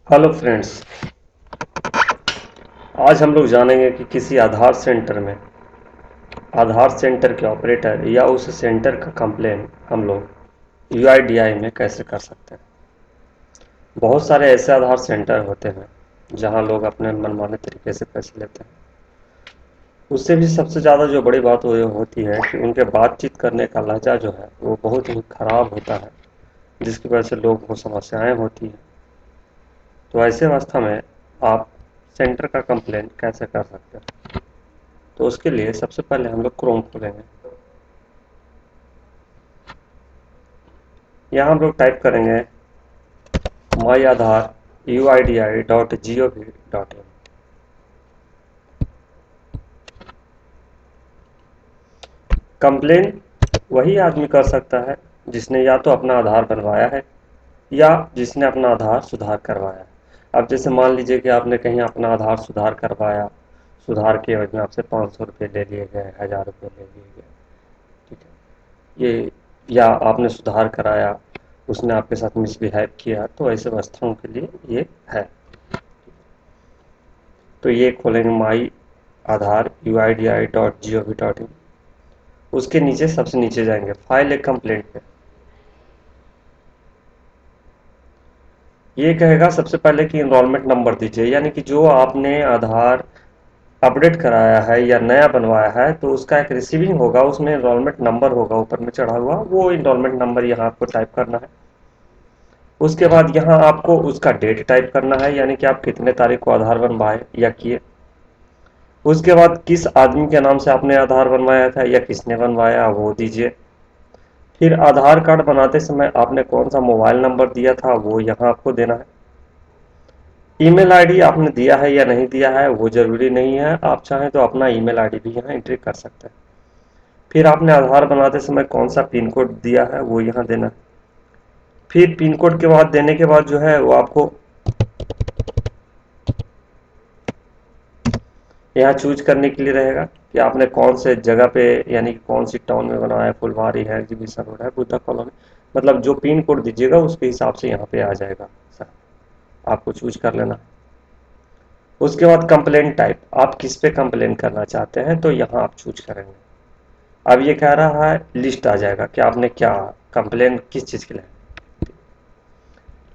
Hello friends. आज हम लोग जानेंगे कि किसी आधार सेंटर के ऑपरेटर या उस सेंटर का कंप्लेन हम लोग यूआईडीआई में कैसे कर सकते हैं। बहुत सारे ऐसे आधार सेंटर होते हैं जहां लोग अपने मनमाने तरीके से पैसे लेते हैं। उससे भी सबसे ज़्यादा जो बड़ी बात वो ये होती है कि उनके बातचीत करने का लहजा जो है वो बहुत ही खराब होता है, जिसकी वजह से लोगों को समस्याएं होती हैं। तो ऐसे अवस्था में आप सेंटर का कंप्लेन कैसे कर सकते हैं। तो उसके लिए सबसे पहले हम लोग क्रोम खोलेंगे। यहाँ हम लोग टाइप करेंगे माई आधार UIDI.gov.in। कंप्लेन वही आदमी कर सकता है जिसने या तो अपना आधार बनवाया है या जिसने अपना आधार सुधार करवाया है। अब जैसे मान लीजिए कि आपने कहीं अपना आधार सुधार करवाया, सुधार के एवज में आपसे 500 रुपये ले लिए गए, 1000 रुपये ले लिए गए, ठीक है। ये या आपने सुधार कराया, उसने आपके साथ मिसबिहेव किया, तो ऐसे अवस्थाओं के लिए ये है। तो ये खोलेंगे माई आधार UIDI.gov.in। उसके नीचे सबसे नीचे जाएंगे फाइल ए कंप्लेंट पे। ये कहेगा सबसे पहले कि इनरोलमेंट नंबर दीजिए, यानी कि जो आपने आधार अपडेट कराया है या नया बनवाया है तो उसका एक रिसीविंग होगा, उसमें इनरोलमेंट नंबर होगा ऊपर में चढ़ा हुआ, वो इनरोलमेंट नंबर यहाँ आपको टाइप करना है। उसके बाद यहाँ आपको उसका डेट टाइप करना है, यानी कि आप कितने तारीख को आधार बनवाए या किए। उसके बाद किस आदमी के नाम से आपने आधार बनवाया था या किसने बनवाया वो दीजिए। फिर आधार कार्ड बनाते समय आपने कौन सा मोबाइल नंबर दिया था वो यहाँ आपको देना है। ईमेल आईडी आपने दिया है या नहीं दिया है वो जरूरी नहीं है, आप चाहें तो अपना ईमेल आईडी भी यहाँ एंट्री कर सकते हैं। फिर आपने आधार बनाते समय कौन सा पिन कोड दिया है वो यहाँ देना है। फिर पिन कोड के बाद देने के बाद जो है वो आपको यहाँ चूज करने के लिए रहेगा कि आपने कौन से जगह पे, यानी कि कौन सी टाउन में बनाया है, फुलवारी है, एग्जीबिशन रोड है, बुद्धा कॉलोनी, मतलब जो पिन कोड दीजिएगा उसके हिसाब से यहाँ पे आ जाएगा सर, आपको चूज कर लेना। उसके बाद कंप्लेंट टाइप, आप किस पे कंप्लेन करना चाहते हैं तो यहाँ आप चूज करेंगे। अब ये कह रहा है लिस्ट आ जाएगा कि आपने क्या कंप्लेन किस चीज़ के लिए।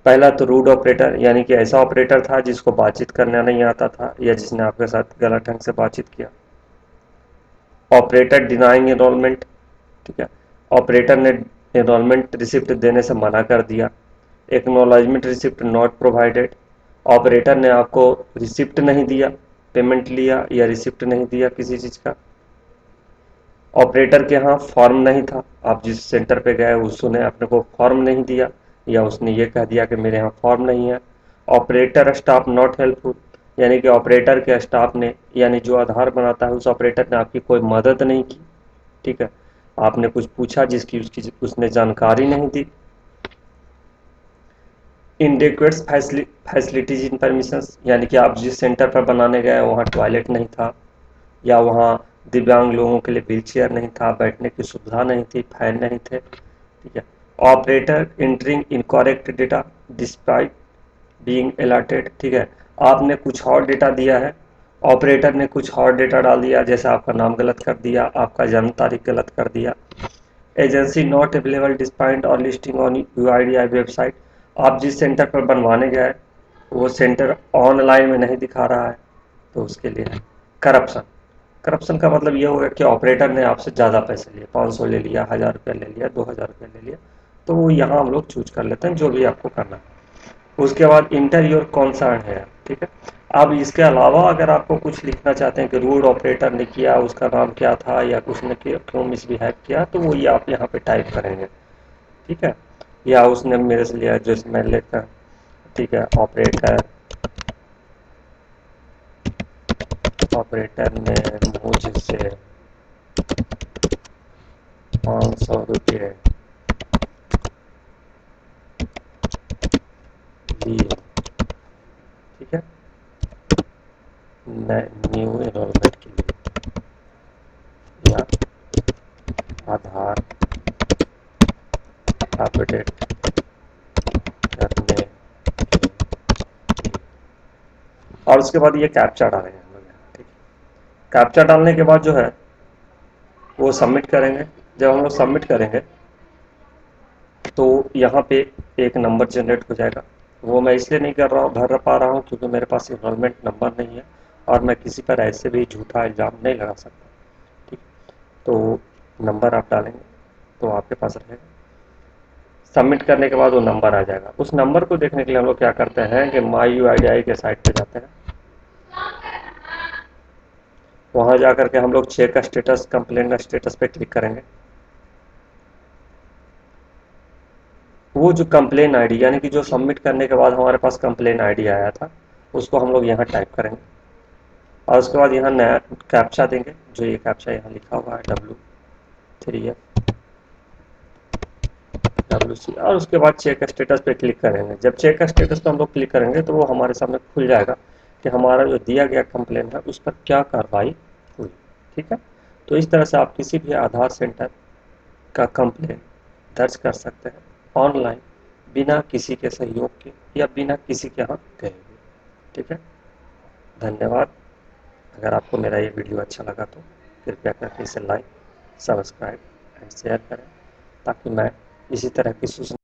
पहला तो रूड ऑपरेटर, यानी कि ऐसा ऑपरेटर था जिसको बातचीत करना नहीं आता था या जिसने आपके साथ गलत ढंग से बातचीत किया। ऑपरेटर डिनाइंग एनरोलमेंट, ठीक है, ऑपरेटर ने एनरोलमेंट रिसिप्ट देने से मना कर दिया। Acknowledgement receipt not provided, operator ने आपको रिसिप्ट नहीं दिया, पेमेंट लिया या रिसिप्ट नहीं दिया किसी चीज़ का। ऑपरेटर के यहाँ फॉर्म नहीं था, आप जिस सेंटर पे गए उसने अपने को फॉर्म नहीं दिया या उसने ये कह दिया कि मेरे यहाँ फॉर्म नहीं है। ऑपरेटर स्टाफ नॉट हेल्पफुल, यानी कि ऑपरेटर के स्टाफ ने, यानी जो आधार बनाता है उस ऑपरेटर ने आपकी कोई मदद नहीं की, ठीक है। आपने कुछ पूछा जिसकी उसकी उसने जानकारी नहीं दी। इनडेक्वेट्स फैसिलिटीज इन परमिशंस, यानी कि आप जिस सेंटर पर बनाने गए वहाँ टॉयलेट नहीं था या वहाँ दिव्यांग लोगों के लिए व्हील चेयर नहीं था, बैठने की सुविधा नहीं थी, फैन नहीं थे, ठीक है। Operator entering incorrect data despite being alerted, ठीक है, आपने कुछ और डेटा दिया है, ऑपरेटर ने कुछ और डेटा डाल दिया, जैसे आपका नाम गलत कर दिया, आपका जन्म तारीख गलत कर दिया। एजेंसी नॉट अवेलेबल डिस्पाइट और लिस्टिंग ऑन UIDI वेबसाइट, आप जिस सेंटर पर बनवाने गए वो सेंटर ऑनलाइन में नहीं दिखा रहा है, तो उसके लिए है। करप्शन, करप्शन का मतलब ये होगा कि ऑपरेटर ने आपसे ज़्यादा पैसे लिए, 500 ले लिया, 1000 रुपये ले लिया, 2000 रुपये ले लिया, तो वो यहाँ हम लोग चूज कर लेते हैं जो भी आपको करना है। उसके बाद इंटर योर कॉन्सर्न है, ठीक है। अब इसके अलावा अगर आपको कुछ लिखना चाहते हैं कि रूड ऑपरेटर ने किया, उसका नाम क्या था या उसने क्यों मिसबिहेव किया, तो वो ये आप यहाँ पे टाइप करेंगे, ठीक है। या उसने मेरे से लिया जो मैं लेकर, ठीक है, ऑपरेटर ने मुझसे 500 रुपये लिए, ठीक है, न्यू एनरोलमेंट के लिए या आधार अपडेट करने के और उसके बाद ये कैप्चा डालेंगे हम लोग यहाँ, ठीक है। कैप्चा डालने के बाद जो है वो सबमिट करेंगे। जब हम लोग सबमिट करेंगे तो यहाँ पे एक नंबर जनरेट हो जाएगा। वो मैं इसलिए नहीं भर पा रहा हूँ क्योंकि मेरे पास इनरोलमेंट नंबर नहीं है और मैं किसी पर ऐसे भी झूठा इल्ज़ाम नहीं लगा सकता, ठीक। तो नंबर आप डालेंगे तो आपके पास रहेगा। सबमिट करने के बाद वो नंबर आ जाएगा। उस नंबर को देखने के लिए हम लोग क्या करते हैं कि माई UIDI के साइट पे जाते हैं। वहाँ जा करके हम लोग चेक स्टेटस, कंप्लेन स्टेटस पे क्लिक करेंगे। वो जो कंप्लेन आईडी यानी कि जो सबमिट करने के बाद हमारे पास कंप्लेन आईडी आया था उसको हम लोग यहाँ टाइप करेंगे और उसके बाद यहाँ नया कैप्चा देंगे। जो ये कैप्चा यहाँ लिखा हुआ है W3F WC, और उसके बाद चेक स्टेटस पे क्लिक करेंगे। जब चेक स्टेटस पे हम लोग क्लिक करेंगे तो वो हमारे सामने खुल जाएगा कि हमारा जो दिया गया कंप्लेन है उस पर क्या कार्रवाई हुई, ठीक है। तो इस तरह से आप किसी भी आधार सेंटर का कंप्लेन दर्ज कर सकते हैं ऑनलाइन, बिना किसी के सहयोग के या बिना किसी के यहाँ गए हुए, ठीक है। धन्यवाद। अगर आपको मेरा ये वीडियो अच्छा लगा तो कृपया करके इसे लाइक, सब्सक्राइब एंड शेयर करें ताकि मैं इसी तरह की सूचना